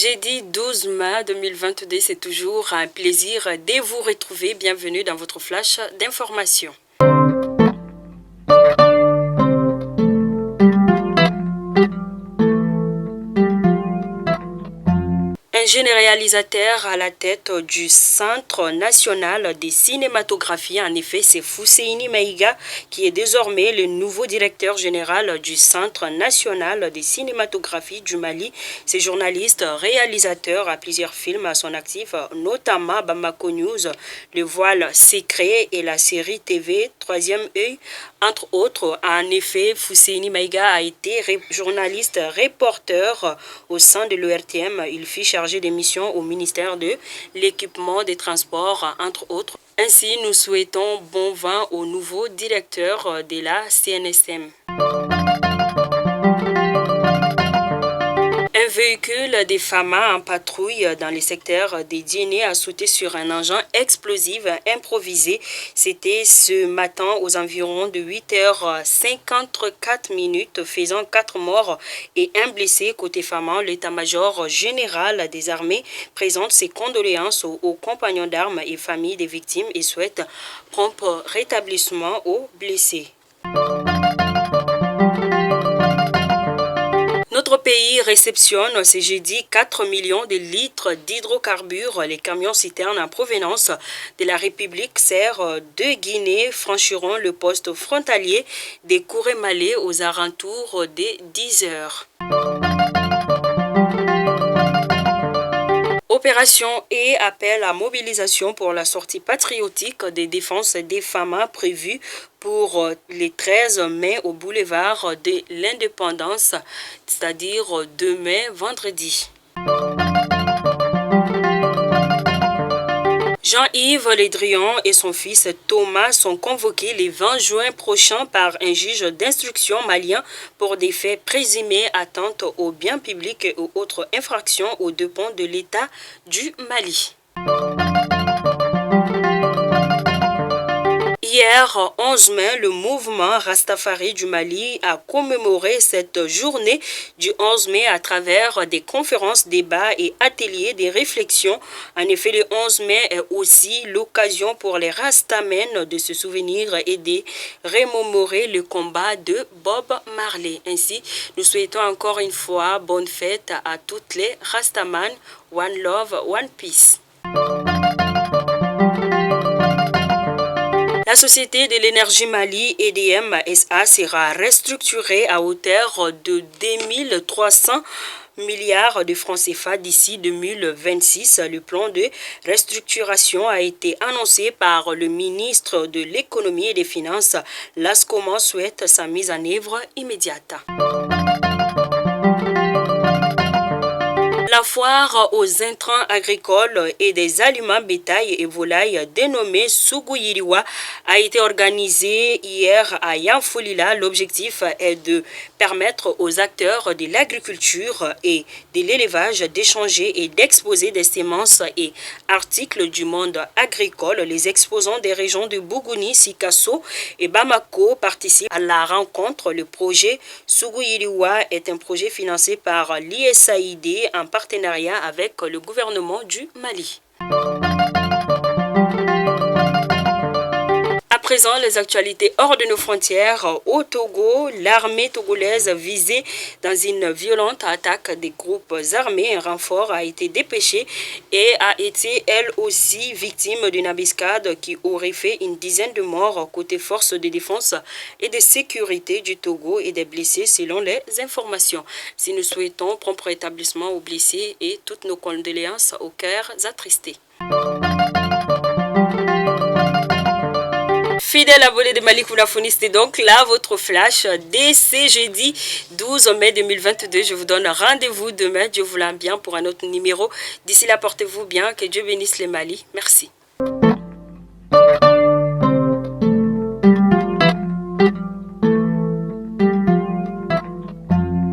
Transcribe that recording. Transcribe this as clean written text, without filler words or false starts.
Jeudi 12 mai 2022, c'est toujours un plaisir de vous retrouver. Bienvenue dans votre flash d'information. Un jeune réalisateur à la tête du Centre national des cinématographies, en effet, c'est Fousseini Maïga qui est désormais le nouveau directeur général du Centre national des cinématographies du Mali. Ce journaliste réalisateur a plusieurs films à son actif, notamment Bamako News, Le Voile Secret et la série TV Troisième œil, entre autres. En effet, Fousseini Maïga a été journaliste reporter au sein de l'ORTM. Il fut chargé des missions au ministère de l'équipement des transports, entre autres. Ainsi, nous souhaitons bon vent au nouveau directeur de la CNSM. Un véhicule des FAMA en patrouille dans les secteurs des Djenné a sauté sur un engin explosif improvisé. C'était ce matin aux environs de 8h54, faisant 4 morts et 1 blessé. Côté FAMA, l'état-major général des armées présente ses condoléances aux compagnons d'armes et familles des victimes et souhaite prompt rétablissement aux blessés. Notre pays réceptionne ce jeudi 4 millions de litres d'hydrocarbures. Les camions-citernes en provenance de la République serre de Guinée franchiront le poste frontalier des Kouré-Malais aux alentours des 10 heures. Opération et appel à mobilisation pour la sortie patriotique des défenses des FAMA prévue pour les 13 mai au boulevard de l'Indépendance, c'est-à-dire demain vendredi. Jean-Yves Le Drian et son fils Thomas sont convoqués le 20 juin prochain par un juge d'instruction malien pour des faits présumés atteintes au bien public et aux autres infractions aux dépens de l'État du Mali. Hier, 11 mai, le mouvement Rastafari du Mali a commémoré cette journée du 11 mai à travers des conférences, débats et ateliers de réflexion. En effet, le 11 mai est aussi l'occasion pour les Rastamènes de se souvenir et de remémorer le combat de Bob Marley. Ainsi, nous souhaitons encore une fois bonne fête à toutes les Rastaman. One love, one peace. La Société de l'énergie Mali, EDM SA, sera restructurée à hauteur de 2300 milliards de francs CFA d'ici 2026. Le plan de restructuration a été annoncé par le ministre de l'Économie et des Finances. L'ASCOMAN souhaite sa mise en œuvre immédiate. La foire aux intrants agricoles et des aliments bétail et volailles dénommée Sougou-Yiriwa a été organisée hier à Yanfolila. L'objectif est de permettre aux acteurs de l'agriculture et de l'élevage d'échanger et d'exposer des semences et articles du monde agricole. Les exposants des régions de Bougouni, Sikasso et Bamako participent à la rencontre. Le projet Sougou-Yiriwa est un projet financé par l'ISAID en partenariat avec le gouvernement du Mali. À présent, les actualités hors de nos frontières. Au Togo, l'armée togolaise visée dans une violente attaque des groupes armés. Un renfort a été dépêché et a été elle aussi victime d'une embuscade qui aurait fait une dizaine de morts côté forces de défense et de sécurité du Togo et des blessés selon les informations. Si nous souhaitons prompt rétablissement aux blessés et toutes nos condoléances aux cœurs attristés. Fidèle abonné de Malik Oulafouni, c'était donc là votre flash dès ce jeudi 12 mai 2022. Je vous donne rendez-vous demain, Dieu voulant bien, pour un autre numéro. D'ici là, portez-vous bien, que Dieu bénisse les Mali. Merci.